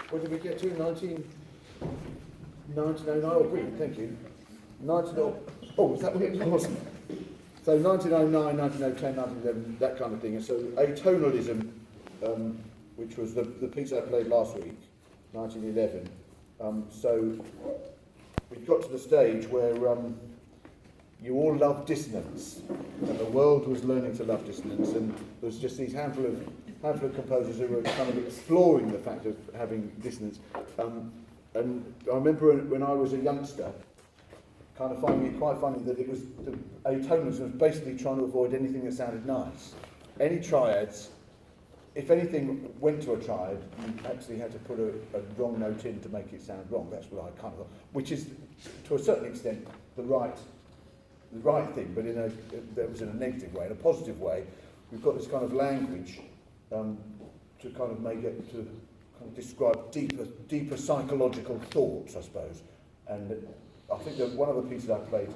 What did we get to? 1909. Oh, brilliant, thank you. 19, is that what it was? So 1909, 1910, 1911, that kind of thing. And so Atonalism, which was the piece I played last week, 1911. So we got to the stage where you all love dissonance, and the world was learning to love dissonance, and there was just these handful of composers who were kind of exploring the fact of having dissonance. And I remember when I was a youngster, kind of finding it quite funny that it was atonalism was basically trying to avoid anything that sounded nice. Any triads, if anything went to a triad, you actually had to put a wrong note in to make it sound wrong. That's what I kind of thought, which is to a certain extent the right thing, but that was in a negative way. In a positive way, we've got this kind of language to kind of make it, to kind of describe deeper psychological thoughts, I suppose. And I think that one of the pieces I played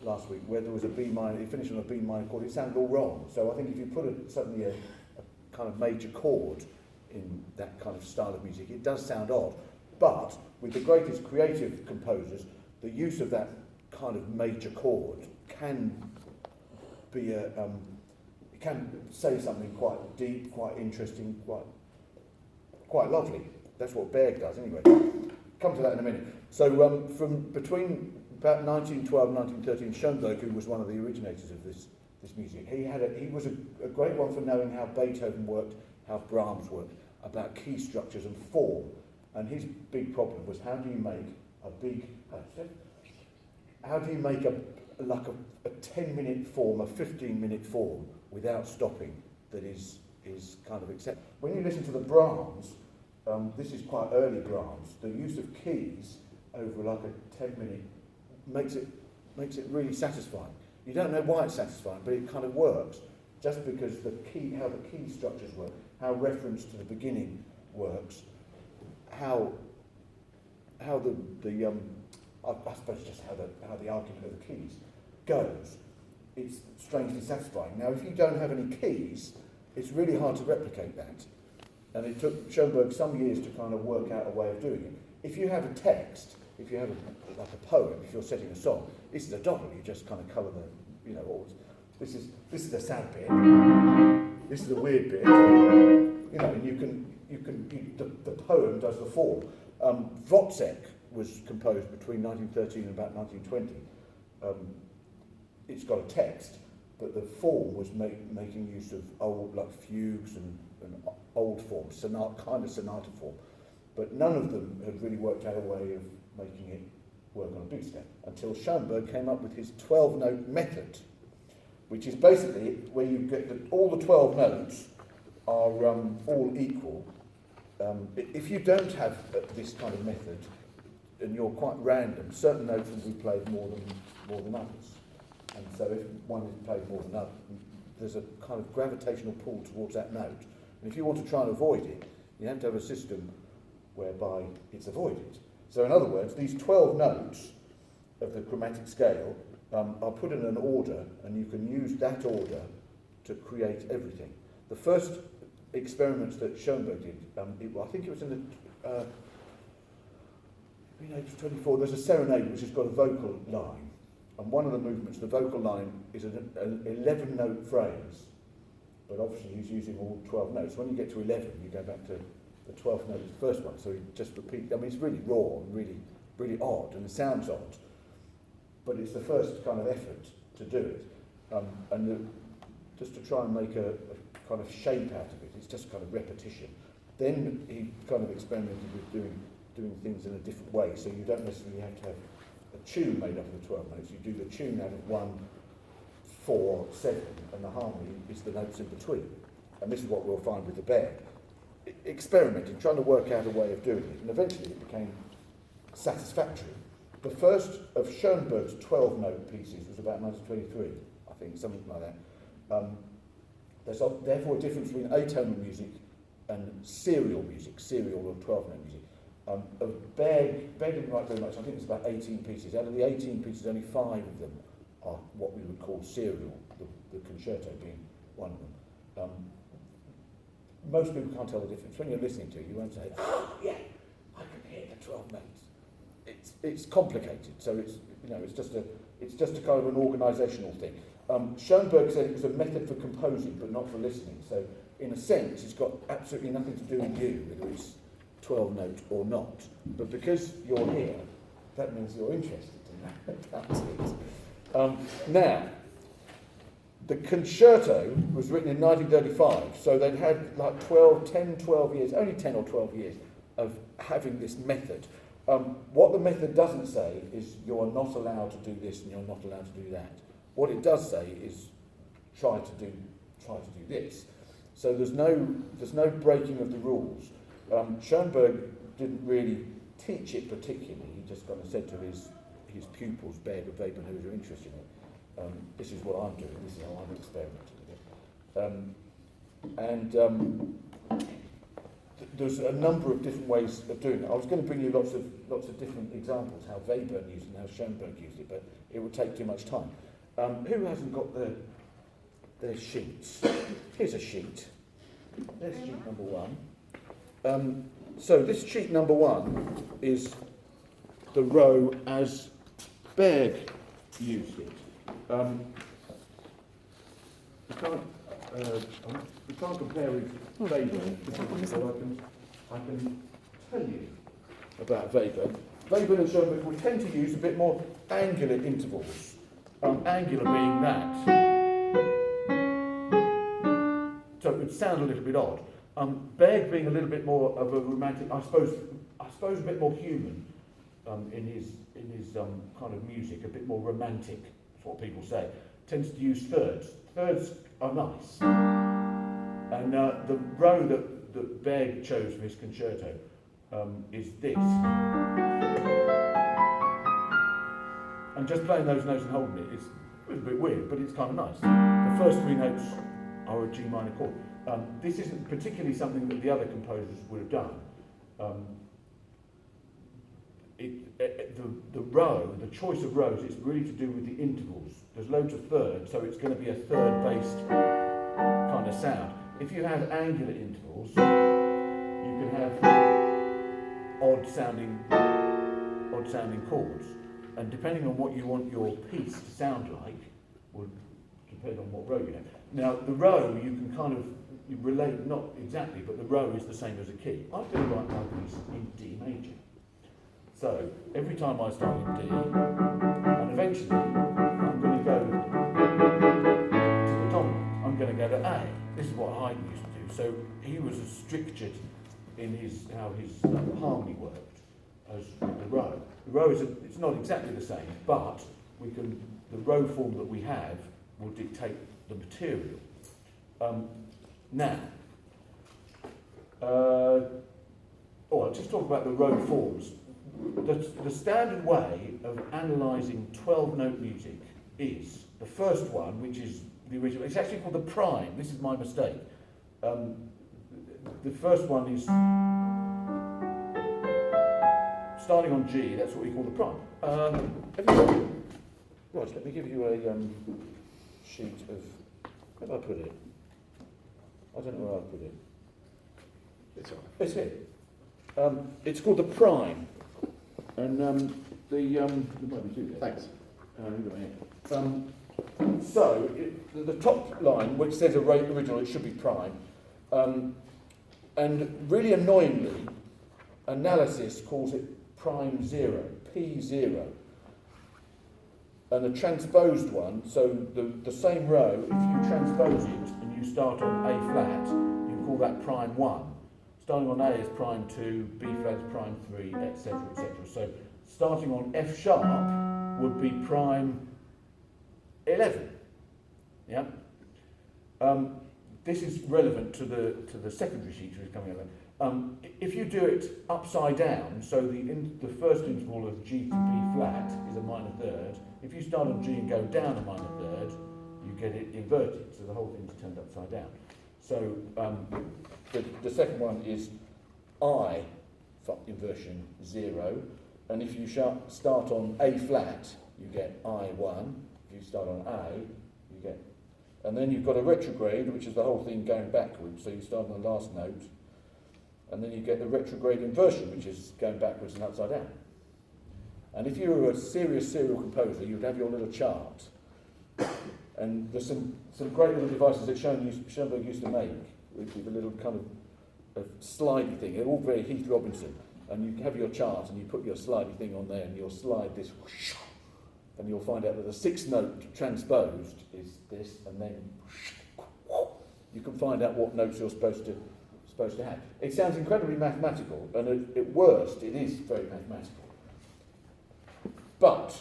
last week, where there was a B minor, it finished on a B minor chord, it sounded all wrong. So I think if you put suddenly a kind of major chord in that kind of style of music, it does sound odd. But with the greatest creative composers, the use of that kind of major chord can be it can say something quite deep, quite interesting, quite lovely. That's what Berg does, anyway. Come to that in a minute. So from between about 1912 and 1913, Schoenberg, who was one of the originators of this music, he was a great one for knowing how Beethoven worked, how Brahms worked, about key structures and form. And his big problem was how do you make a 10-minute form, a 15-minute form without stopping that is kind of acceptable. When you listen to the Brahms, this is quite early Brahms, the use of keys over like a 10-minute makes it really satisfying. You don't know why it's satisfying, but it kind of works, just because how the key structures work, how reference to the beginning works, how the I suppose just how the argument of the keys goes. It's strangely satisfying. Now, if you don't have any keys, it's really hard to replicate that. And it took Schoenberg some years to kind of work out a way of doing it. If you have a text, if you have like a poem, if you're setting a song, this is a doddle. You just kind of colour this is the sad bit. This is the weird bit. And the poem does the form. Wozzeck was composed between 1913 and about 1920. It's got a text, but the form was making use of old like fugues and old forms, kind of sonata form. But none of them had really worked out a way of making it work on a big step until Schoenberg came up with his 12-note method, which is basically where you get all the 12 notes are all equal. If you don't have this kind of method, and you're quite random, certain notes will be played more than others. And so if one is played more than others, there's a kind of gravitational pull towards that note. And if you want to try and avoid it, you have to have a system whereby it's avoided. So in other words, these 12 notes of the chromatic scale are put in an order, and you can use that order to create everything. The first experiments that Schoenberg did, I think it was in the age 24, there's a serenade which has got a vocal line, and one of the movements, the vocal line, is an 11-note phrase, but obviously he's using all 12 notes. When you get to 11, you go back to the 12th note is the first one, so he just repeats. I mean, it's really raw and really, really odd, and it sounds odd, but it's the first kind of effort to do it, just to try and make a kind of shape out of it. It's just kind of repetition. Then he kind of experimented with doing things in a different way, so you don't necessarily have to have a tune made up of the 12 notes. You do the tune out of 1, 4, 7, and the harmony is the notes in between. And this is what we'll find with the Berg. Experimenting, trying to work out a way of doing it, and eventually it became satisfactory. The first of Schoenberg's 12-note pieces was about 1923, I think, something like that. There's therefore a difference between atonal music and serial music, serial or 12-note music. Berg didn't write very much. I think it's about 18 pieces. Out of the 18 pieces, only 5 of them are what we would call serial, the concerto being one of them. Most people can't tell the difference. When you're listening to it, you won't say, oh, yeah, 12 notes. It's complicated, so it's just a kind of an organisational thing. Schoenberg said it was a method for composing, but not for listening. So, in a sense, it's got absolutely nothing to do with you, whether it's 12 note or not. But because you're here, that means you're interested in that. That's it. Now, the concerto was written in 1935, so they'd had like 12 years, only 10 or 12 years of having this method. What the method doesn't say is you're not allowed to do this and you're not allowed to do that. What it does say is try to do this. So there's no breaking of the rules. Schoenberg didn't really teach it particularly. He just kind of said to his pupils, Berg and Weber, who were interested in it, this is what I'm doing, this is how I'm experimenting with it. There's a number of different ways of doing it. I was going to bring you lots of different examples, how Weber used it and how Schoenberg used it, but it would take too much time. Who hasn't got their sheets? Here's a sheet. There's sheet number one. So this sheet number one is the row as Berg used it. We can't compare with Weber, so I can tell you about Weber. Weber and Schoenberg would tend to use a bit more angular intervals. Angular being that. So it would sound a little bit odd. Berg being a little bit more of a romantic, I suppose a bit more human in his kind of music, a bit more romantic, that's what people say. Tends to use thirds. Thirds are nice. And the row that Berg chose for his concerto is this. And just playing those notes and holding it is a bit weird, but it's kind of nice. The first three notes are a G minor chord. This isn't particularly something that the other composers would have done. The row, the choice of rows, is really to do with the intervals. There's loads of thirds, so it's going to be a third-based kind of sound. If you have angular intervals, you can have odd-sounding chords. And depending on what you want your piece to sound like, will depend on what row you have. Now, the row, you can kind of relate, not exactly, but the row is the same as a key. I'm going to write my piece in D major. So, every time I start in D, and eventually, I'm going to go to the dominant. I'm going to go to A. This is what Haydn used to do. So, he was as strictured in how his harmony worked as with the row. The row it's not exactly the same, but the row form that we have will dictate the material. Now, I'll just talk about the row forms. The standard way of analysing 12-note music is the first one, which is the original. It's actually called the prime. This is my mistake. The first one is starting on G. That's what we call the prime. Right, let me give you a sheet of. Where have I put it? I don't know where I put it. It's all right. It's here. It's called the prime, and Thanks. So the top line, which says original, it should be prime, and really annoyingly, analysis calls it prime 0, P0. And the transposed one, so the same row, if you transpose it and you start on A flat, you call that prime 1. Starting on A is prime 2, B flat is prime 3, etc., etc. So starting on F sharp would be prime 11. Yeah. This is relevant to the secondary sheet which is coming up. If you do it upside down, so the first interval of G to B flat is a minor third. If you start on G and go down a minor third, you get it inverted, so the whole thing's turned upside down. So the second one is I inversion 0, and if you start on A flat, you get I1. If you start on A, you get, and then you've got a retrograde, which is the whole thing going backwards. So you start on the last note, and then you get the retrograde inversion, which is going backwards and upside down. And if you were a serious serial composer, you'd have your little chart. And there's some great little devices that Schoenberg used to make, with a little kind of a slidey thing. They're all very Heath Robinson. And you have your chart, and you put your slidey thing on there, and you'll slide this, whoosh, and you'll find out that the sixth note transposed is this, and then you can find out what notes you're supposed to have. It sounds incredibly mathematical, and at worst, it is very mathematical. But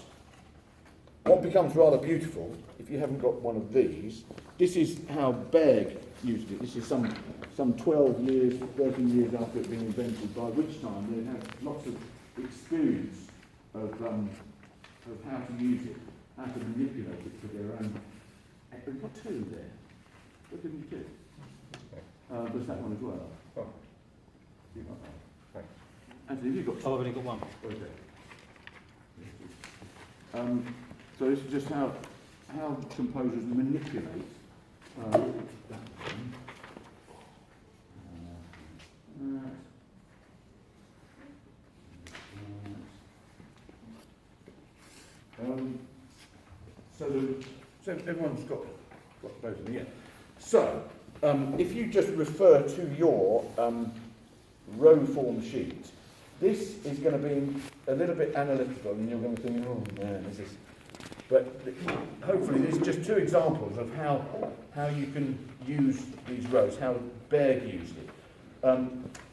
what becomes rather beautiful, if you haven't got one of these, this is how Berg used it. This is some 12 years, 13 years after it being invented, by which time they had lots of experience of how to use it, how to manipulate it for their own. We've got two there. What did we do? There's that one as well. Oh. You've got that. Thanks. Anthony, have you got two? Oh, I've only got one. Okay. So this is just how composers manipulate that one. So everyone's got both of them, yeah. So if you just refer to your row form sheet, this is going to be a little bit analytical, and you're going to think, oh man, this is. But hopefully, these are just two examples of how you can use these rows, how Berg used it.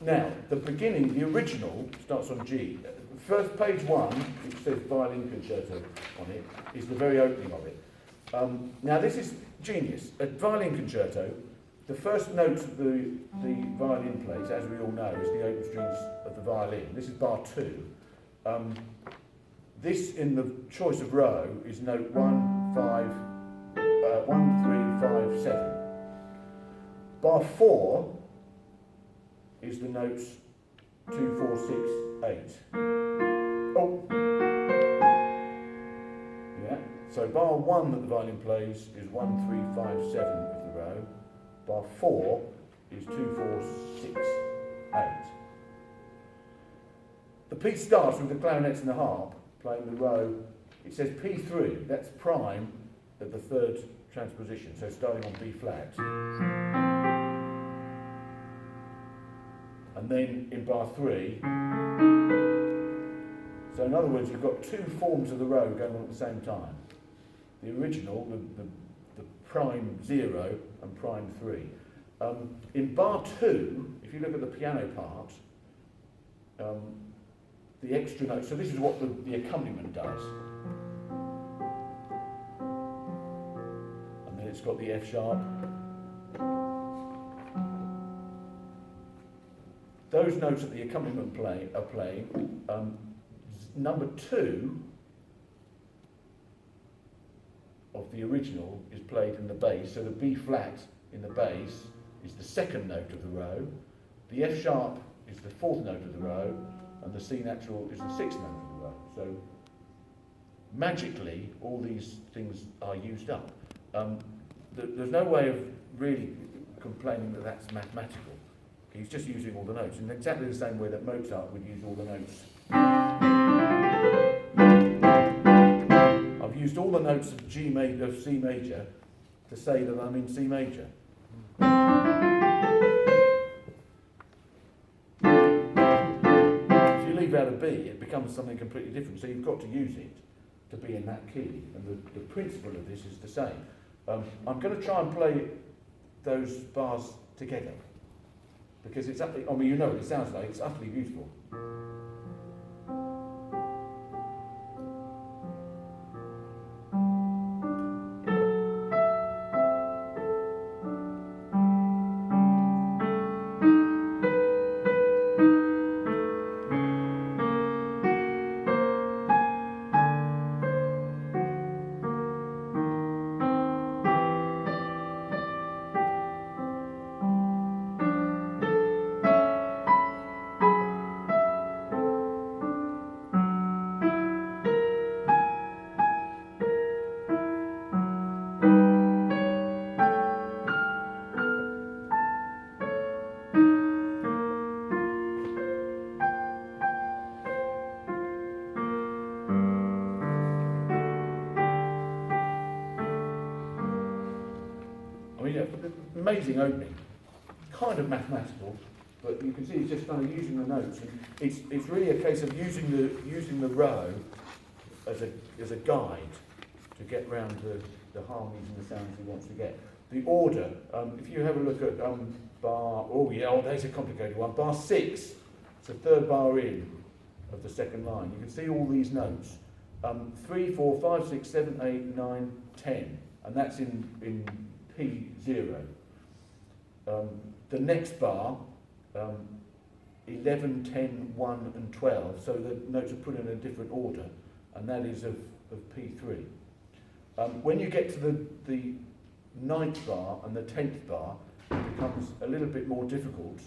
Now, the beginning, the original starts on G. First, page 1, which says violin concerto on it, is the very opening of it. Now, this is genius. A violin concerto, the first note the violin plays, as we all know, is the open strings of the violin. This is bar 2. This, in the choice of row, is note 1, 3, 5, 7. Bar 4 is the notes 2, 4, 6, 8. Oh! Yeah, so bar 1 that the violin plays is 1, 3, 5, 7 of the row. Bar 4 is 2, 4, 6, 8. The piece starts with the clarinets and the harp playing the row. It says P3, that's prime of the third transposition, so starting on B flat. And then in bar 3, so in other words, you've got two forms of the row going on at the same time. The original, the prime 0 and prime 3. In bar 2, if you look at the piano part, the extra note, so this is what the accompaniment does. And then it's got the F sharp. Those notes that the accompaniment are playing, number 2 of the original is played in the bass, so the B flat in the bass is the second note of the row, the F sharp is the fourth note of the row, and the C natural is the sixth note of the row. So magically, all these things are used up. There's no way of really complaining that that's mathematical. He's just using all the notes in exactly the same way that Mozart would use all the notes. I've used all the notes of C major to say that I'm in C major. If you leave out a B, it becomes something completely different. So you've got to use it to be in that key. And the principle of this is the same. I'm going to try and play those bars together. Because it's utterly, I mean, you know what it sounds like, it's utterly beautiful. amazing opening, kind of mathematical, but you can see he's just kind of using the notes. And it's really a case of using the row as a guide to get round the harmonies and the sounds he wants to get. The order, if you have a look at bar, there's a complicated one. Bar 6, it's the third bar in of the second line. You can see all these notes. 3, 4, 5, 6, 7, 8, 9, 10. And that's in P0. The next bar, 11, 10, 1 and 12, so the notes are put in a different order, and that is of P3. When you get to the 9th bar and the 10th bar, it becomes a little bit more difficult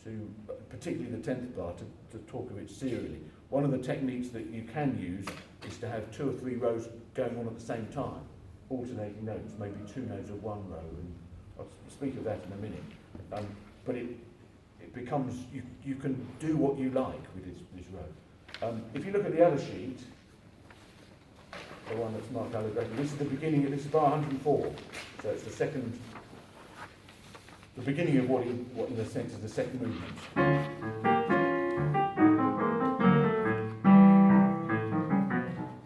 to, particularly the 10th bar, to talk of it serially. One of the techniques that you can use is to have 2 or 3 rows going on at the same time, alternating notes, maybe 2 notes of one row, and I'll speak of that in a minute. But it becomes, you can do what you like with this row. If you look at the other sheet, the one that's marked allegorically, this is the beginning, this is bar 104, so it's the beginning of what in a sense is the second movement.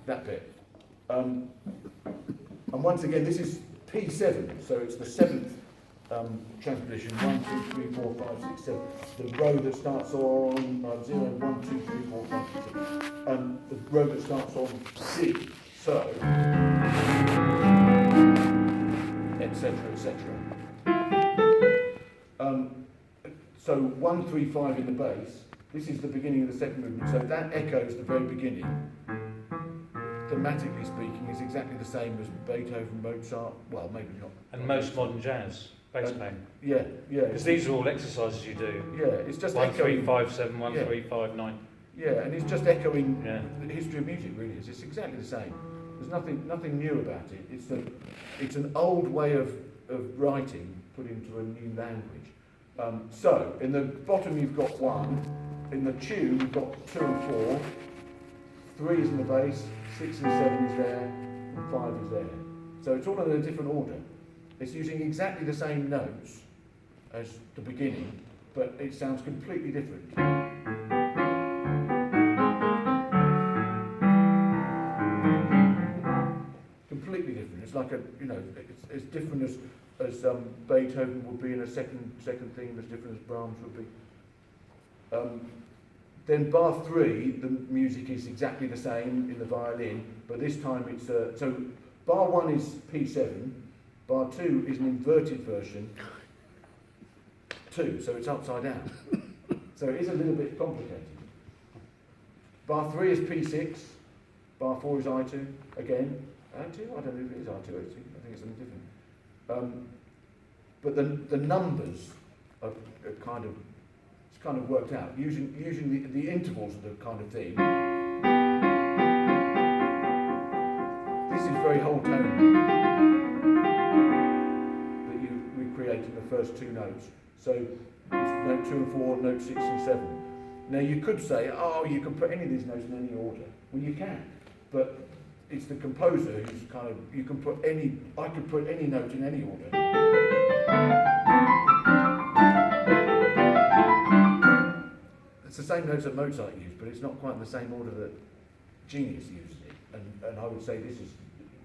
That bit. And once again, this is P7, so it's the 7th transposition, 1, 2, 3, 4, 5, 6, 7. The row that starts on 0, 1, 2, 3, 4, 5, 6, 7. The row that starts on C. So, etc., etc. So 1, 3, 5 in the bass. This is the beginning of the second movement. So that echoes the very beginning. Thematically speaking, is exactly the same as Beethoven, Mozart. Well, maybe not. And most modern jazz bass playing. Yeah. Because these are all exercises you do. Yeah, it's just 1, echoing. 3, 5, 7, 1, 3, 5, 9. Yeah, and it's just echoing the history of music. Really, it's exactly the same. There's nothing new about it. It's an old way of writing put into a new language. So in the bottom you've got 1. In the tune you've got 2 and 4. 3 is in the bass. 6 and 7 is there, and 5 is there. So it's all in a different order. It's using exactly the same notes as the beginning, but it sounds completely different. Completely different. It's like it's as different as Beethoven would be in a second theme, as different as Brahms would be. Then bar 3, the music is exactly the same in the violin, but this time it's so bar 1 is P7, bar 2 is an inverted version 2, so it's upside down. So it is a little bit complicated. Bar 3 is P6, bar 4 is I2 again. I2? I don't know if it is I2 actually. I think it's something different. But the numbers are kind of worked out using the intervals of the kind of theme. This is very whole tone that you recreate in the first 2 notes. So it's note 2 and 4, note 6 and 7. Now you could say, you can put any of these notes in any order. Well, you can, but it's the composer who's I could put any note in any order. It's the same notes that Mozart used, but it's not quite in the same order that Genius used it. And I would say this is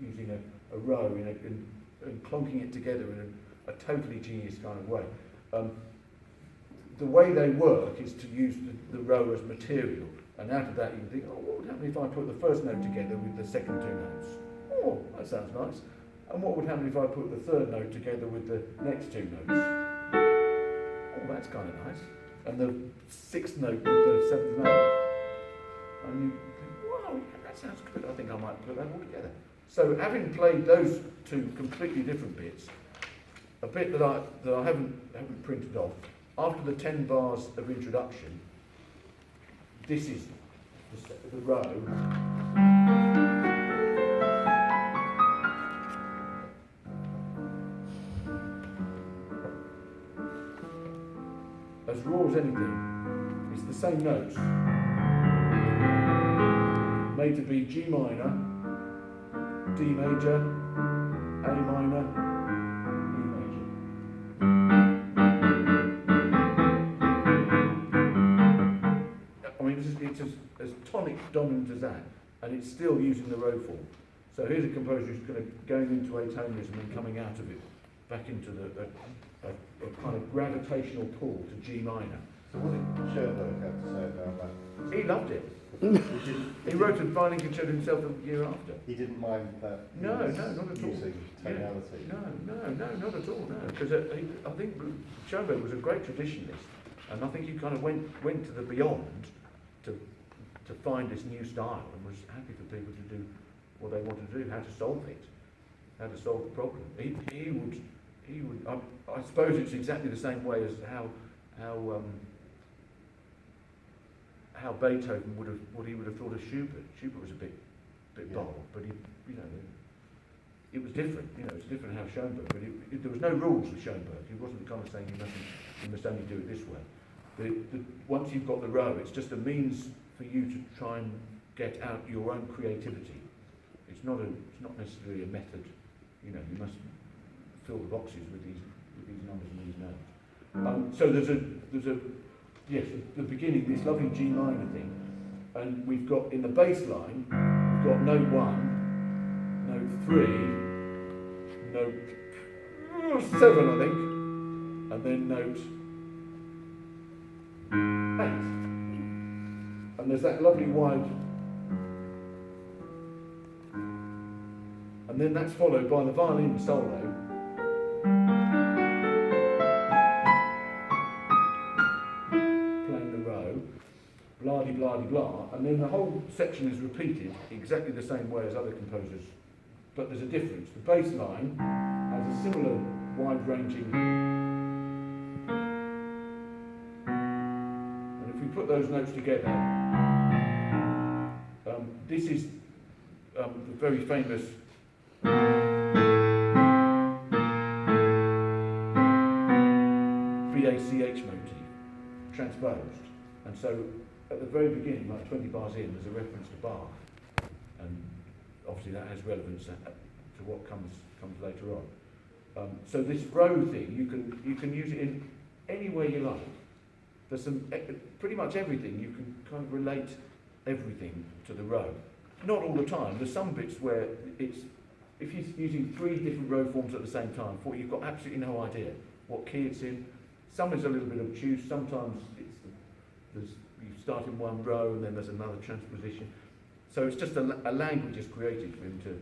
using a row and clonking it together in a totally Genius kind of way. The way they work is to use the row as material, and out of that you can think, what would happen if I put the first note together with the second 2 notes? Oh, that sounds nice. And what would happen if I put the third note together with the next 2 notes? Oh, that's kind of nice. And the 6th note with the 7th note. And you think, wow, that sounds good. I think I might put that all together. So having played those 2 completely different bits, a bit that I haven't printed off, after the 10 bars of introduction, this is the row. As raw as anything, it's the same notes, made to be G minor, D major, A minor, E major. it's as tonic dominant as that, and it's still using the row form. So here's a composer who's going into atonalism and coming out of it back into a kind of gravitational pull to G minor. So what did Schoenberg have to say about that? He loved it. He wrote a violin concerto himself the year after. He didn't mind that. No, not at all. Using tonality. No, not at all. No, because I think Schoenberg was a great traditionalist, and I think he kind of went to the beyond to find this new style, and was happy for people to do what they wanted to do, how to solve it, how to solve the problem. He would. I suppose it's exactly the same way as how Beethoven would have thought of Schubert. Schubert was a bit bold, but it was different. It's different how Schoenberg. But there was no rules with Schoenberg. He wasn't kind of saying you must only do it this way. But once you've got the row, it's just a means for you to try and get out your own creativity. It's not necessarily a method. You must fill the boxes with these numbers and these notes. So there's a yes, at the beginning, this lovely G minor thing, and we've got in the bass line, we've got note 1, note 3, note 7, I think, and then note 8. And there's that lovely wide, and then that's followed by the violin solo. Blah, blah, blah, and then the whole section is repeated exactly the same way as other composers, but there's a difference. The bass line has a similar wide-ranging, and if we put those notes together, this is the very famous BACH motif, transposed, and so at the very beginning, like 20 bars in, there's a reference to Bach, and obviously that has relevance to what comes later on. So this row thing, you can use it in any way you like. There's some pretty much everything. You can kind of relate everything to the row. Not all the time. There's some bits where it's if you're using 3 different row forms at the same time, you've got absolutely no idea what key it's in. Some is a little bit obtuse. Sometimes you start in one row and then there's another transposition. So it's just a language is created for him to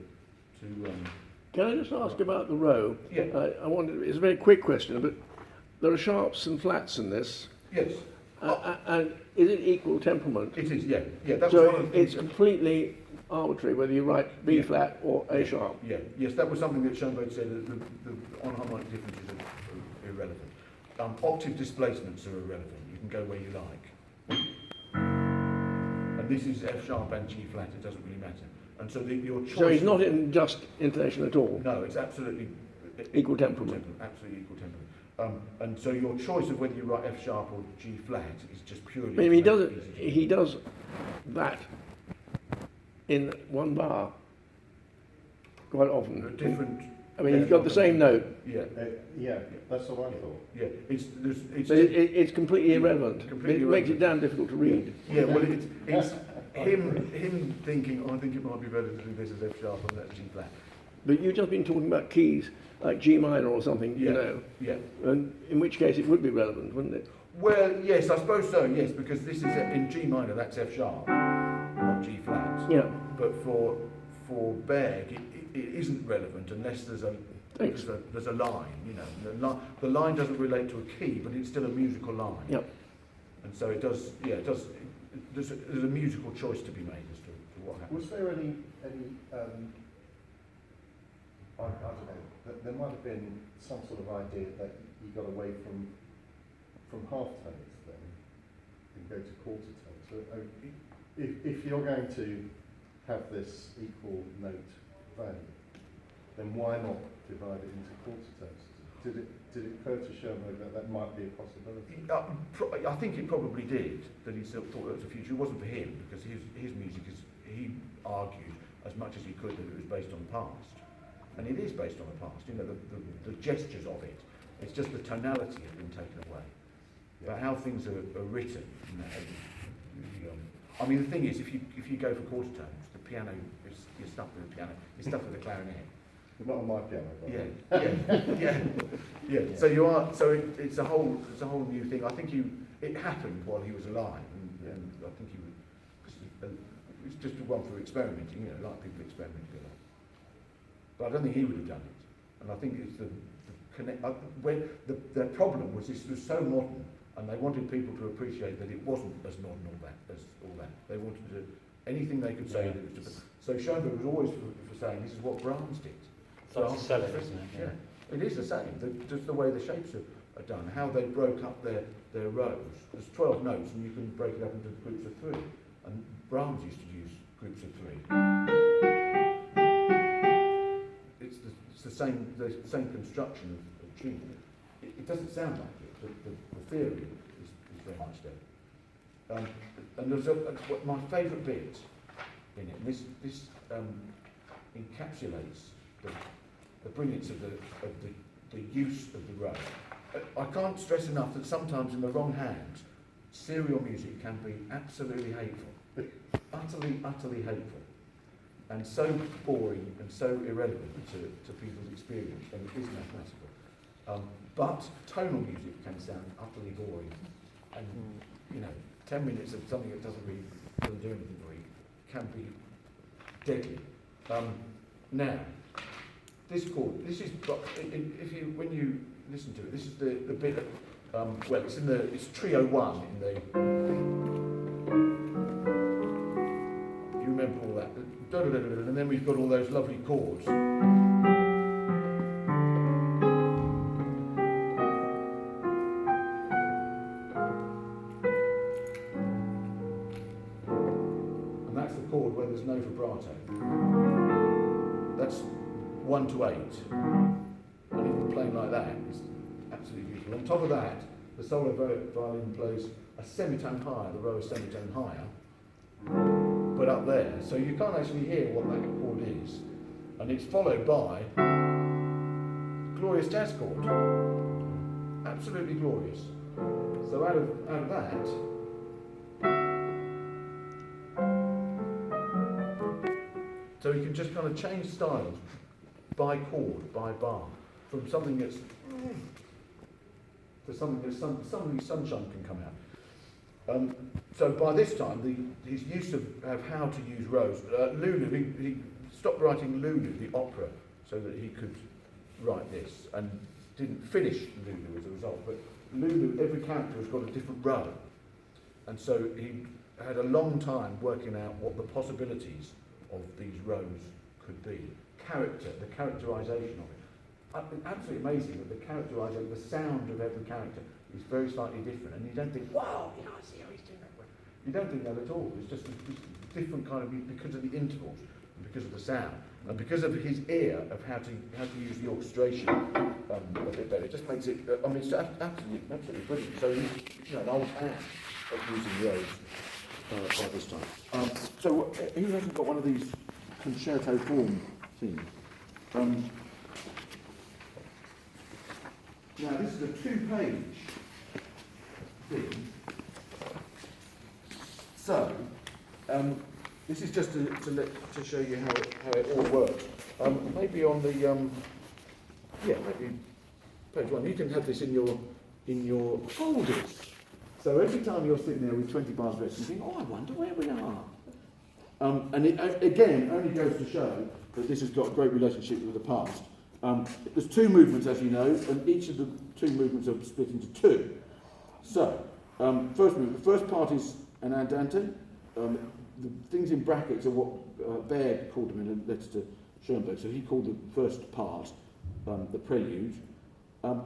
Can I just ask about the row? Yeah. I wonder, it's a very quick question, but there are sharps and flats in this. Yes. And is it equal temperament? It is, yeah. That was one So of the things it's completely arbitrary whether you write B flat or A sharp. Yeah, yes, that was something that Schoenberg said that the on-harmonic differences are irrelevant. Octave displacements are irrelevant. You can go where you like. And this is F sharp and G flat. It doesn't really matter. And so your choice. So he's not in just intonation at all. No, it's absolutely Equal temperament. Absolutely equal temperament. And so your choice of whether you write F sharp or G flat is just purely. I mean, he does that in one bar quite often. Different. I mean, he's got the same note. Yeah. Yeah, that's what I thought. Yeah, it's But it's completely irrelevant. Completely It makes it irrelevant. damn difficult to read. Yeah, well, it's him thinking, I think it might be better to do this as F sharp and that's G flat. But you've just been talking about keys like G minor or something, Yeah. you know, Yeah. and in which case it would be relevant, wouldn't it? Well, yes, I suppose so, yes, because this is in G minor, that's F sharp, not G flat. Yeah. But for Berg, it isn't relevant unless there's a line, you know. The line doesn't relate to a key, but it's still a musical line. Yep. And so it does, there's a musical choice to be made as to what happens. Was there any I don't know, there might have been some sort of idea that you got away from half tones then and go to quarter tones. So if you're going to have this equal note value, then why not divide it into quarter tones? Did it occur to Schoenberg that might be a possibility? I think it probably did, that he still thought it was a future. It wasn't for him, because his music he argued as much as he could that it was based on the past. And it is based on the past, you know, the gestures of it. It's just the tonality has been taken away. But how things are written, you know, I mean, the thing is, if you go for quarter tones, the piano, you're stuck with the piano, you're stuck with the clarinet. You're not on my piano, but Yeah. So you are. So it's a whole new thing. I think it happened while he was alive, and I think he was. It was just one for experimenting. You know, like people experimenting a lot. But I don't think he would have done it. And I think it's the connect. When the problem was this was so modern, and they wanted people to appreciate that it wasn't as modern as all that. They wanted to anything they could say. That was so Schoenberg was always for saying this is what Brahms did. So to sell it, isn't it? Yeah, it is the same. Just the way the shapes are done, how they broke up their rows. There's 12 notes, and you can break it up into groups of 3. And Brahms used to use groups of 3. It's the same construction of tuning. It doesn't sound like it, but the theory is very much there. And there's my favourite bit in it. And this encapsulates the brilliance of the use of the row. I can't stress enough that sometimes in the wrong hands, serial music can be absolutely hateful, utterly hateful, and so boring and so irrelevant to people's experience, and it is mathematical. But tonal music can sound utterly boring, and 10 minutes of something that doesn't do anything for you can be deadly. Now, this chord, when you listen to it, this is the bit. It's trio 1 in the. If you remember all that, and then we've got all those lovely chords. And that's the chord where there's no vibrato. That's 1 to 8. And even playing like that is absolutely beautiful. On top of that, the solo violin plays a semitone higher, the row is semitone higher, but up there, so you can't actually hear what that chord is. And it's followed by glorious jazz chord. Absolutely glorious. So out of that, so you can just kind of change styles by chord, by bar, from something that's to something that's suddenly sunshine can come out. So by this time, his use of how to use rows, Lulu, he stopped writing Lulu, the opera, so that he could write this, and didn't finish Lulu as a result. But Lulu, every character has got a different row, and so he had a long time working out what the possibilities of these rows could be. The characterisation of it. Absolutely amazing that the characterisation, the sound of every character is very slightly different, and you don't think, wow, I see how he's doing that. You don't think that at all. It's just a different kind of, because of the intervals, and because of the sound, and because of his ear of how to use the orchestration a bit better. It just makes it. It's absolutely brilliant. So he's an old hand at using rows by this time. So who hasn't got one of these concerto form things? Now this is a 2-page thing. So this is just to show you how it all works. Maybe on the maybe page 1. You can have this in your folders. So every time you're sitting there with 20 bars of it, you think, oh, I wonder where we are. And it again only goes to show that this has got a great relationship with the past. There's 2 movements, as you know, and each of the 2 movements are split into 2. So, first movement, the first part is an andante. The things in brackets are what Baird called them in a letter to Schoenberg. So he called the first part the prelude. It's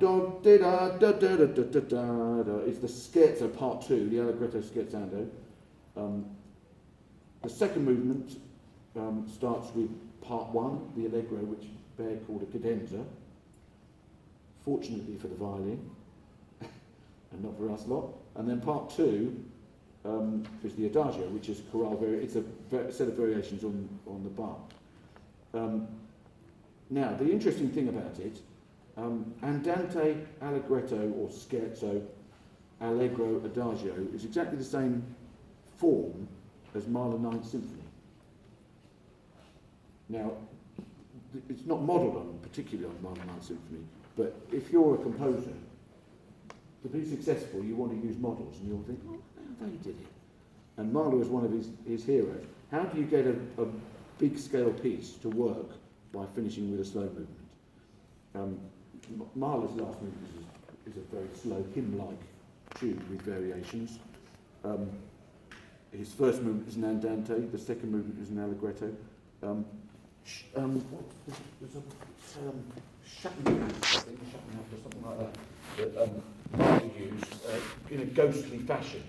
the scherzo part 2, the allegretto scherzando. The second movement starts with part 1, the allegro, which Baird called a cadenza. Fortunately for the violin, and not for us lot. And then part 2 is the adagio, which is chorale it's a set of variations on the bar. Now, the interesting thing about it, andante, allegretto, or scherzo, allegro, adagio, is exactly the same form as Mahler Ninth Symphony. Now, it's not modelled on, particularly on Mahler Ninth Symphony, but if you're a composer, to be successful, you want to use models, and you'll think, oh, they did it. And Mahler was one of his heroes. How do you get a big-scale piece to work by finishing with a slow movement? Mahler's last movement is a very slow, hymn-like tune with variations. His first movement is an andante, the second movement is an allegretto. There's a Schattenhaft, I think, Schattenhaft or something like that Mahler used in a ghostly fashion.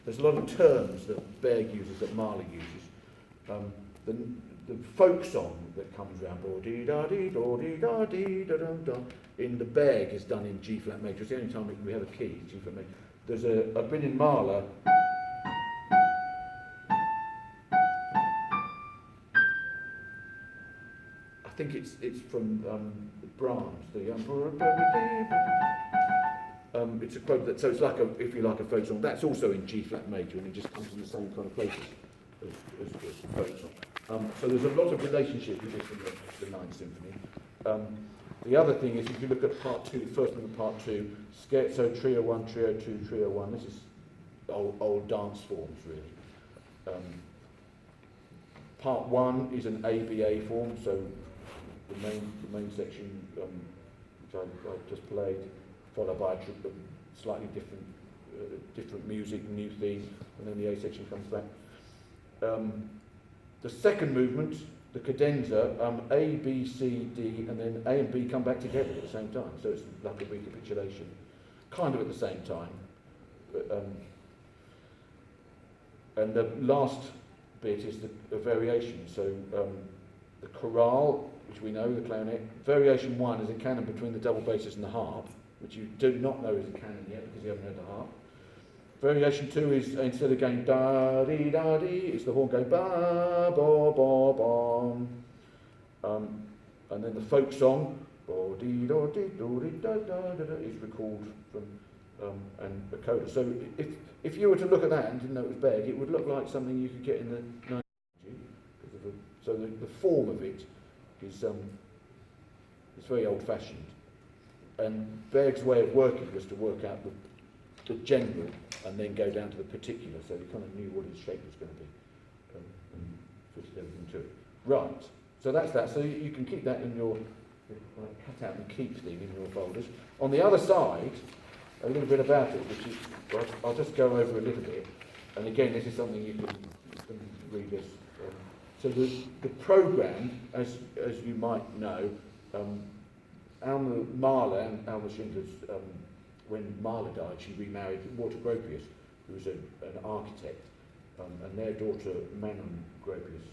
There's a lot of terms that Berg uses that Mahler uses. The folk song that comes around, in the Berg is done in G flat major. It's the only time we have a key, G flat major. There's a bit in Mahler. I think it's from Brahms. It's a quote that, so it's like if you like a folk song. That's also in G flat major, and it just comes in the same kind of places as folk song. So there's a lot of relationship with this in the Ninth Symphony. The other thing is, if you look at part 2, the first movement, part 2, scherzo, trio 1, trio 2, trio 1. This is old dance forms, really. Part 1 is an ABA form, so the main section, which I just played, followed by a slightly different music, new theme, and then the A section comes back. The second movement, the cadenza, A, B, C, D, and then A and B come back together at the same time. So it's like a recapitulation, kind of at the same time. But, and the last bit is the variation. So the chorale, which we know, the clarinet. Variation 1 is a canon between the double basses and the harp, which you do not know is a canon yet because you haven't heard the harp. Variation 2 is, instead of going da-dee-da-dee, it's the horn going ba-ba-ba-bom. And then the folk song, ba-dee-da-dee-da-dee-da-da-da, is recalled from and a coda. So if you were to look at that and didn't know it was Berg, it would look like something you could get in the 19th century. So the form of it is it's very old-fashioned. And Berg's way of working was to work out the general and then go down to the particular, so he kind of knew what his shape was going to be and fitted everything to it. Right, so that's that. So you can keep that in your cut out and keep thing in your folders. On the other side, a little bit about it, which is, well, I'll just go over a little bit. And again, this is something you can read this. So the programme, as you might know, Mahler and Alma Schindler's, when Mahler died, she remarried Walter Gropius, who was an architect, and their daughter Manon Gropius,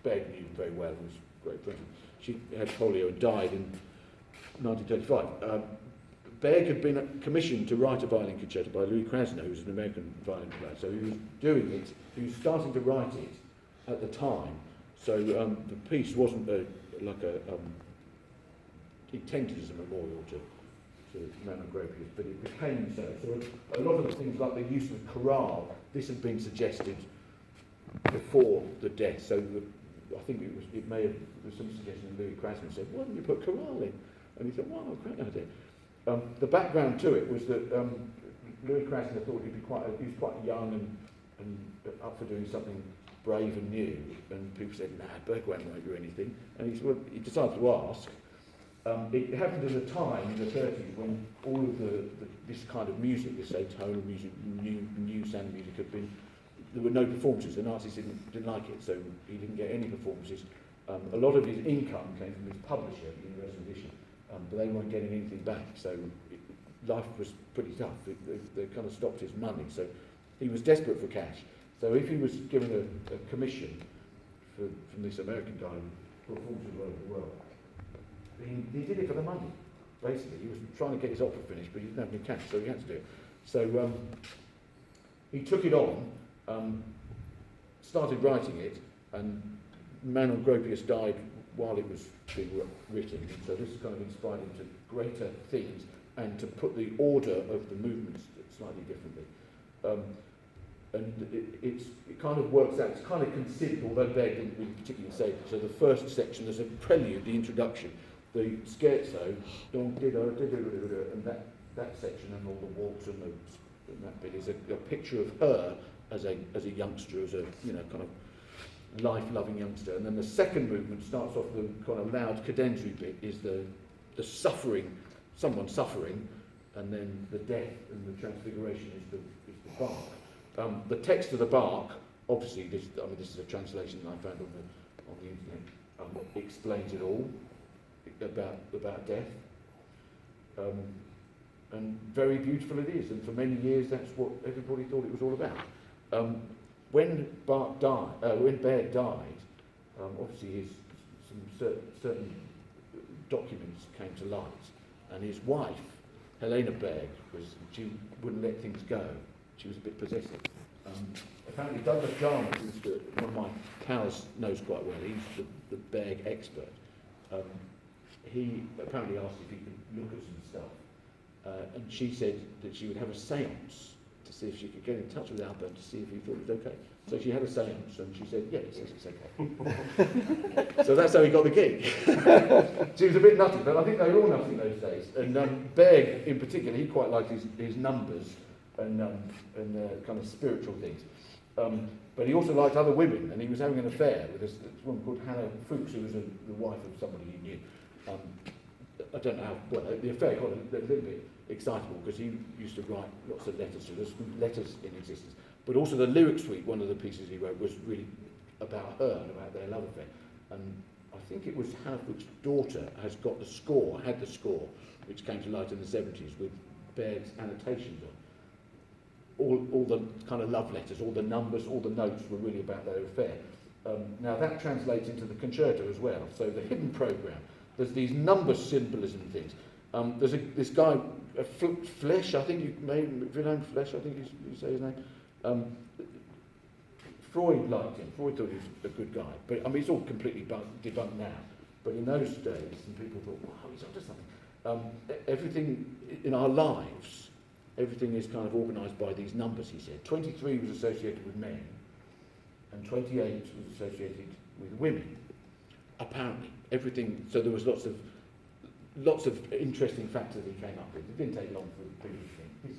Berg knew very well, was great friend. She had polio and died in 1935. Berg had been commissioned to write a violin concerto by Louis Krasner, who was an American violin player. So he was doing it, he was starting to write it at the time. So the piece wasn't intended as a memorial to Manon Gropius, but it became so. So a lot of the things like the use of chorale, this had been suggested before the death. So I think it may have, there was some suggestion Louis Krasner said, why don't you put chorale in? And he thought, wow, great idea. The background to it was that Louis Krasner thought he was quite young and up for doing something brave and new, and people said, nah, Berg won't do anything. And he decided to ask. It happened at a time in the 30s when all of this kind of music, this atonal music, new sound music, there were no performances. The Nazis didn't like it, so he didn't get any performances. A lot of his income came from his publisher, Universal Edition, but they weren't getting anything back, so life was pretty tough. They kind of stopped his money, so he was desperate for cash. So if he was given a commission from this American guy who performed all over the world, he did it for the money, basically. He was trying to get his opera finished, but he didn't have any cash, so he had to do it. So he took it on, started writing it, and Manon Gropius died while it was being written, and so this kind of inspired him to greater things and to put the order of the movements slightly differently. and it kind of works out, it's kind of considered, although Berg didn't really particularly say it. So the first section, there's a prelude, the introduction, the scherzo, and that section and all the waltz and that bit is a picture of her as a youngster, as a kind of life-loving youngster. And then the second movement starts off the kind of loud cadenzary bit, is the suffering, someone suffering, and then the death and the transfiguration is the bark. The text of the bark, obviously, this is a translation that I found on the internet, explains it all about death. And very beautiful it is, and for many years that's what everybody thought it was all about. When Berg died, obviously certain documents came to light, and his wife, Helena Berg, she wouldn't let things go. She was a bit possessive. Apparently Douglas Jarman, who's one of my pals, knows quite well, he's the Berg expert. He apparently asked if he could look at some stuff, and she said that she would have a séance to see if she could get in touch with Albert to see if he thought it was okay. So she had a séance, and she said, yes, it's okay. So that's how he got the gig. She was a bit nutty, but I think they were all nutty in those days. And Berg, in particular, he quite liked his numbers and kind of spiritual things. But he also liked other women, and he was having an affair with this woman called Hannah Fuchs, who was the wife of somebody he knew. I don't know how, well, the affair got a little bit excitable because he used to write lots of letters, so there's letters in existence. But also the lyric suite, one of the pieces he wrote, was really about her and about their love affair. And I think it was Hannah Fuchs' daughter had the score, which came to light in the 70s with Berg's annotations on. All the kind of love letters, all the numbers, all the notes were really about their affair. Now that translates into the concerto as well. So the hidden programme, there's these number symbolism things. There's this guy, Flesch, I think Wilhelm Flesch, I think you say his name. Freud liked him. Freud thought he was a good guy. But I mean, it's all completely debunked now. But in those days, and people thought, wow, he's onto something. Everything in our lives, everything is kind of organised by these numbers, he said. 23 was associated with men, and 28 was associated with women. Apparently, everything. So there was lots of interesting factors he came up with. It didn't take long for people to think this is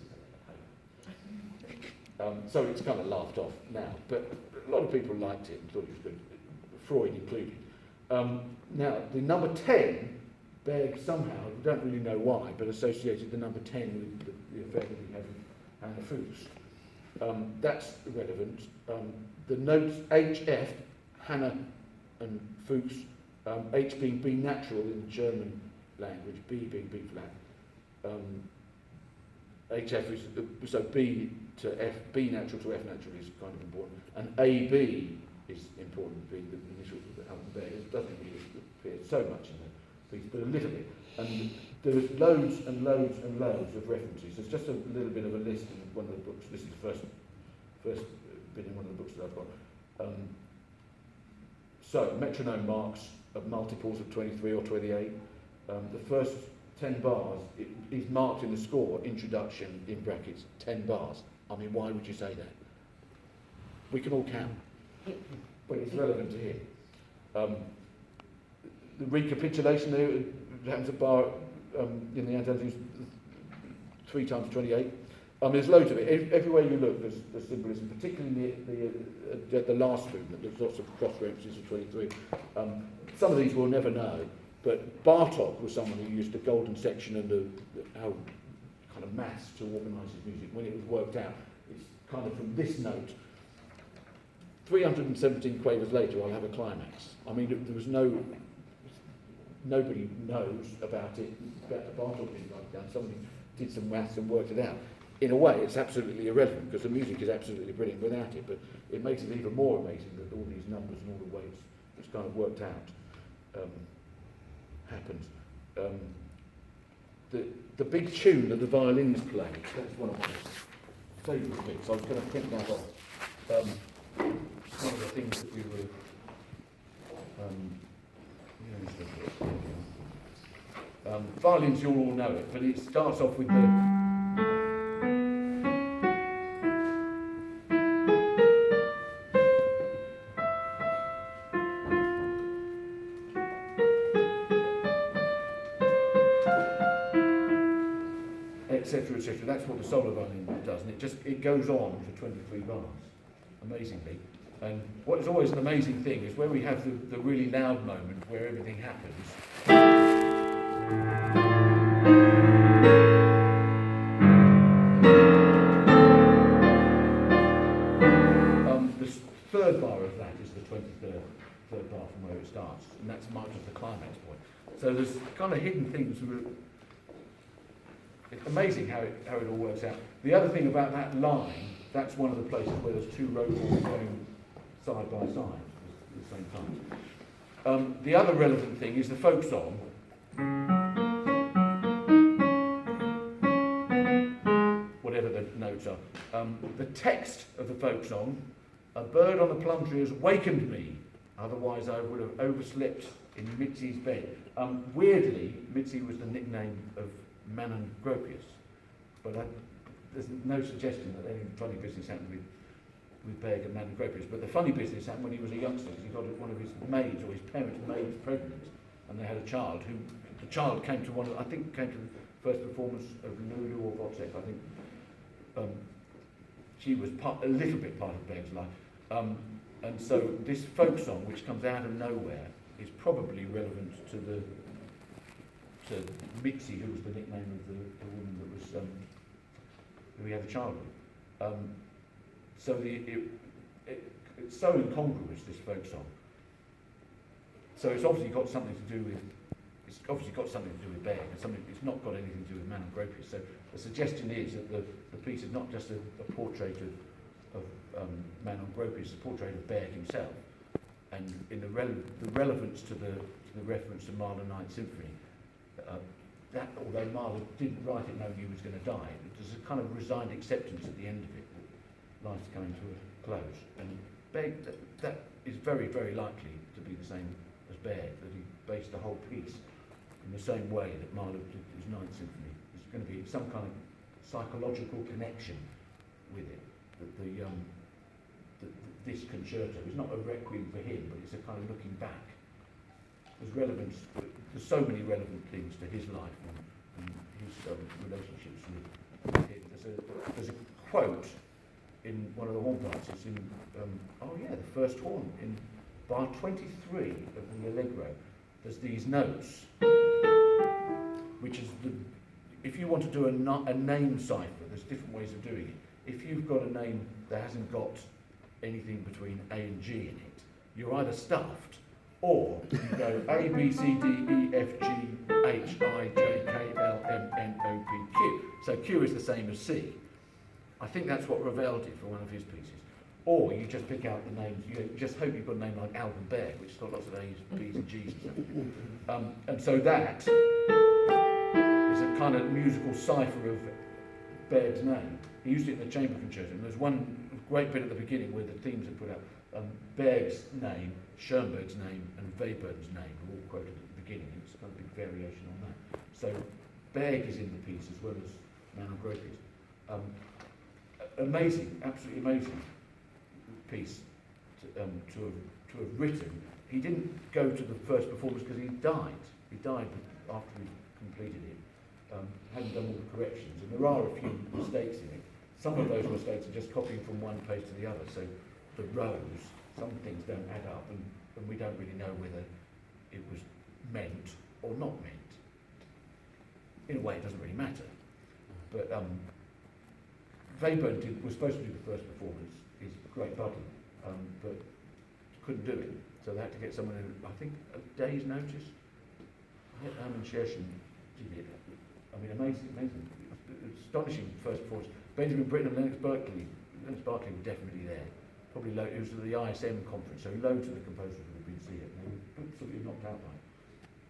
so it's kind of laughed off now, but a lot of people liked it and thought it was good, Freud included. Now, the number 10, Berg somehow, we don't really know why, but associated the number 10 with the affair that he had with Hannah Fuchs. That's irrelevant. The notes HF, Hannah and Fuchs, H being B natural in the German language, B being B flat. HF is, so B to F, B natural to F natural is kind of important, and AB is important, being the initials of the alphabet. It doesn't really appear so much in the piece, but a little bit. And there's loads and loads and loads of references. There's just a little bit of a list in one of the books. This is the first bit in one of the books that I've got. So, metronome marks of multiples of 23 or 28. The first 10 bars is marked in the score, introduction, in brackets, 10 bars. I mean, why would you say that? We can all count, but it's relevant to him. The recapitulation there happens at bar in the Atonalism 3 times 28. There's loads of it. Everywhere you look, there's symbolism, particularly the last movement. There's lots of cross references to 23. Some of these we'll never know. But Bartok was someone who used the golden section and how kind of maths to organise his music. When it was worked out, it's kind of from this note. 317 quavers later, I'll have a climax. I mean, there was nobody knows about it, about the Bartok being worked down. Somebody did some maths and worked it out. In a way, it's absolutely irrelevant because the music is absolutely brilliant without it, but it makes it even more amazing that all these numbers and all the ways it's kind of worked out. Happens. The big tune that the violins play, that's one of my favourite bits. I was going to print that off. One of the things that we were... violins, you'll all know it, but it starts off with the... etc. That's what the solar violin does, and it goes on for 23 bars, amazingly. And what is always an amazing thing is when we have the really loud moment where everything happens. The third bar of that is the 23rd third bar from where it starts, and that's marked as the climax point. So there's kind of hidden things. It's amazing how it all works out. The other thing about that line, that's one of the places where there's two road walls going side by side at the same time. The other relevant thing is the folk song. Whatever the notes are. The text of the folk song, a bird on the plum tree has wakened me, otherwise I would have overslept in Mitzi's bed. Weirdly, Mitzi was the nickname of Manon Gropius, but there's no suggestion that any funny business happened with Berg and Manon Gropius. But the funny business happened when he was a youngster. He got one of his maids, or his parents' maids, pregnant, and they had a child. The child came to came to the first performance of Lulu or Wozzeck. I think she was a little bit part of Berg's life. And so this folk song, which comes out of nowhere, is probably relevant to Mitzi, who was the nickname of the woman that was who he had a child with. So it's so incongruous, this folk song. So it's obviously got something to do with Berg, and it's not got anything to do with Manon Gropius. So the suggestion is that the piece is not just a portrait of Manon Gropius, it's a portrait of Berg himself, and in the relevance to the reference to Mahler Ninth Symphony. That, although Mahler didn't write it knowing he was going to die, there's a kind of resigned acceptance at the end of it that life's coming to a close. And Berg, that is very, very likely to be the same as Berg, that he based the whole piece in the same way that Mahler did his Ninth Symphony. There's going to be some kind of psychological connection with it. This concerto is not a requiem for him, but it's a kind of looking back. There's so many relevant things to his life and his relationships with him. There's a quote in one of the horn parts. It's in the first horn in bar 23 of the Allegro. There's these notes, which is if you want to do a name cipher, there's different ways of doing it. If you've got a name that hasn't got anything between A and G in it, you're either stuffed, or you go A, B, C, D, E, F, G, H, I, J, K, L, M, N, O, P, Q. So Q is the same as C. I think that's what Ravel did for one of his pieces. Or you just pick out the names, you just hope you've got a name like Alban Berg, which has got lots of A's, B's and G's and stuff. And so that is a kind of musical cipher of Berg's name. He used it in the chamber concerto, and there's one great bit at the beginning where the themes are put up. Berg's name, Schoenberg's name, and Webern's name are all quoted at the beginning. It's got a big variation on that. So Berg is in the piece as well as Manon Gropius. Amazing, absolutely amazing piece to have written. He didn't go to the first performance because he died. He died after we completed it. Hadn't done all the corrections, and there are a few mistakes in it. Some of those mistakes are just copying from one page to the other. So the rows, some things don't add up, and we don't really know whether it was meant or not meant. In a way, it doesn't really matter. But Webern was supposed to do the first performance, his great buddy, but couldn't do it. So they had to get someone who, I think, a day's notice. Hermann Scherchen did it. I mean, amazing. Astonishing first performance. Benjamin Britten and Lennox Berkeley were definitely there. Probably it was at the ISM conference, so loads of the composers would have been seeing it. They were absolutely knocked out by it.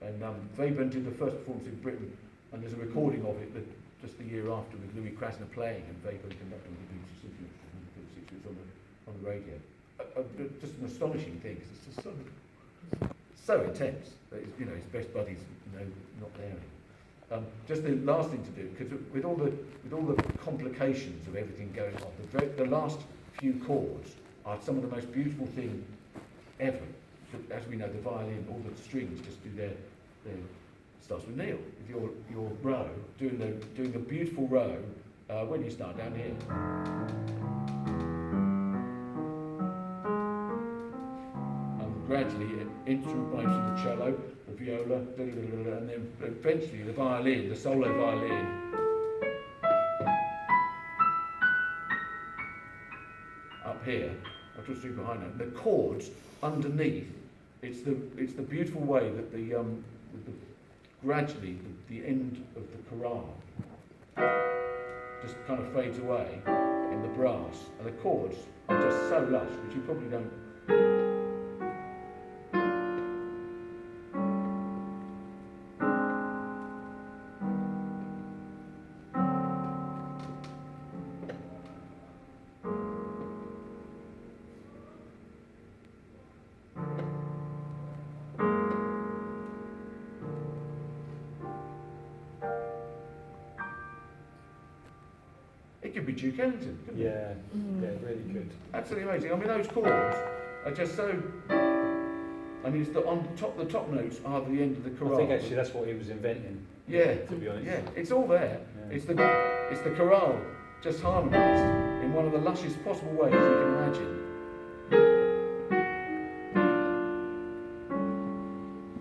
And Webern did the first performance in Britain, and there's a recording of it that just the year after with Louis Krasner playing and Webern conducting the BBC Symphony Orchestra. It was on the radio. Just an astonishing thing. It's just so intense that his best buddies not there anymore. Just the last thing to do, because with all the complications of everything going on, the last few chords are some of the most beautiful thing ever. As we know, the violin, all the strings just do their starts with Neil. With your row, doing a beautiful row, when you start down here. And gradually, instrument waves of the cello, the viola, and then eventually the violin, the solo violin. Up here, I'll just do behind that. The chords underneath. It's the beautiful way that gradually the end of the chorale just kind of fades away in the brass, and the chords are just so lush, which you probably don't. It could be Duke Ellington, couldn't it? Yeah, really good. Absolutely amazing. I mean, those chords are just so. I mean, it's the top notes are the end of the chorale. I think actually that's what he was inventing. Yeah, to be honest. yeah, it's all there. Yeah. It's the chorale just harmonised in one of the lushest possible ways you can imagine.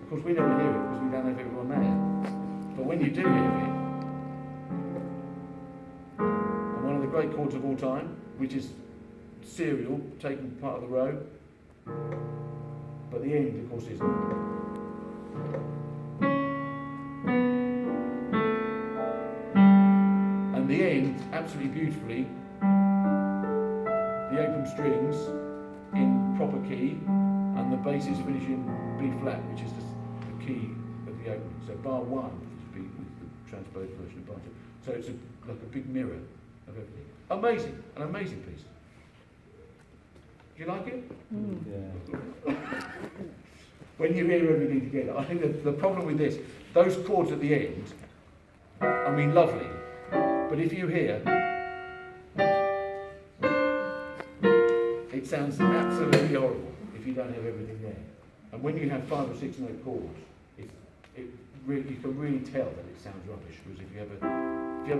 Of course, we never hear it because we don't have everyone there. But when you do hear it, and one of the great chords of all time, which is serial, taking part of the row, but the end, of course, isn't. The end, absolutely beautifully, the open strings in proper key, and the basses finish in B flat, which is the key of the opening. So bar 1 is B with the transposed version of bar 2. So it's like a big mirror of everything. Amazing, an amazing piece. Do you like it? Yeah. When you hear everything together, I think the problem with this, those chords at the end, I mean, lovely. But if you hear, it sounds absolutely horrible if you don't have everything there. And when you have 5 or 6 note chords, you can really tell that it sounds rubbish. Because if you have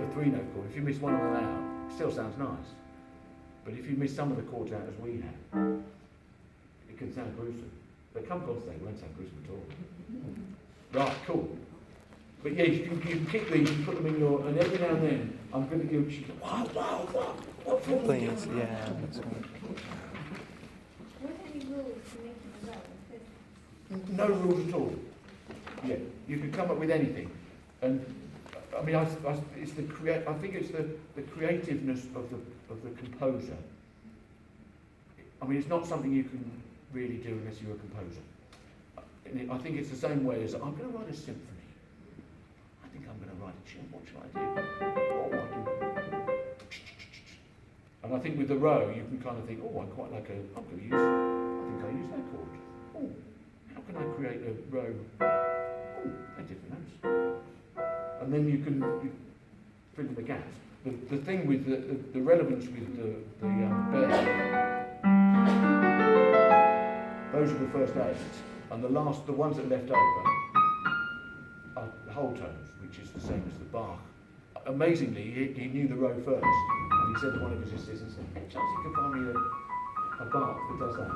a 3 note chord, if you miss one of them out, it still sounds nice. But if you miss some of the chords out as we have, it can sound gruesome. But come concentrate, it won't sound gruesome at all. Right, cool. But yeah, you can keep these and put them in your, and every now and then, I'm going to give you, wow, what for? Please, yeah. That's right. What are any rules for making a row? No rules at all. Yeah, you can come up with anything. And, I mean, it's I think it's the creativeness of the composer. I mean, it's not something you can really do unless you're a composer. I think it's the same way as, I'm going to write a symphony. I think I'm going to write a tune. What shall I do? What will I do? And I think with the row, you can kind of think, oh, I quite like I think I'll use that chord. Oh, how can I create a row? Oh, they're different notes. And then you fill in the gaps. The thing with the relevance with the bear, those are the first 8, and the ones that are left over are whole tones, which is the same as the Bach. Amazingly, he knew the row first, and he said to one of his assistants, "Hey, chance you can find me a Bach that does that."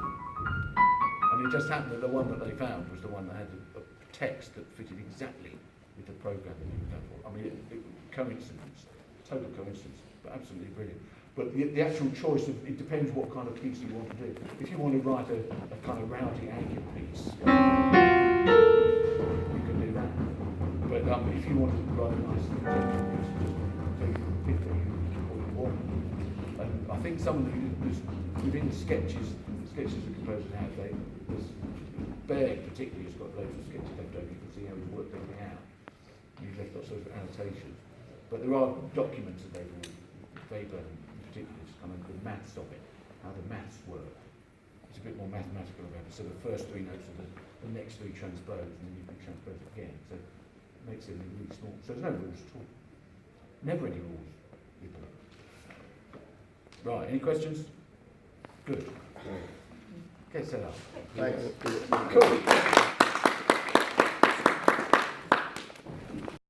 And it just happened that the one that they found was the one that had a text that fitted exactly with the program that he was going for. I mean, coincidence, total coincidence, but absolutely brilliant. But the actual choice of, it depends what kind of piece you want to do. If you want to write a kind of rowdy angular piece, you can do that. But if you want to write a nice gentle piece, just take 50 or you want. And I think some of within the sketches the composers have, Berg particularly has got loads of sketches left over. You can see how he's worked everything out. He's left lots of annotations. But there are documents that Weber it's kind of the maths of it, how the maths work. It's a bit more mathematical about it. So the first 3 notes are the next 3 transpose, and then you can transpose it again. So it makes it really small. So there's no rules at all. Never any rules. Right, any questions? Good. Get set up. Thanks. Cool.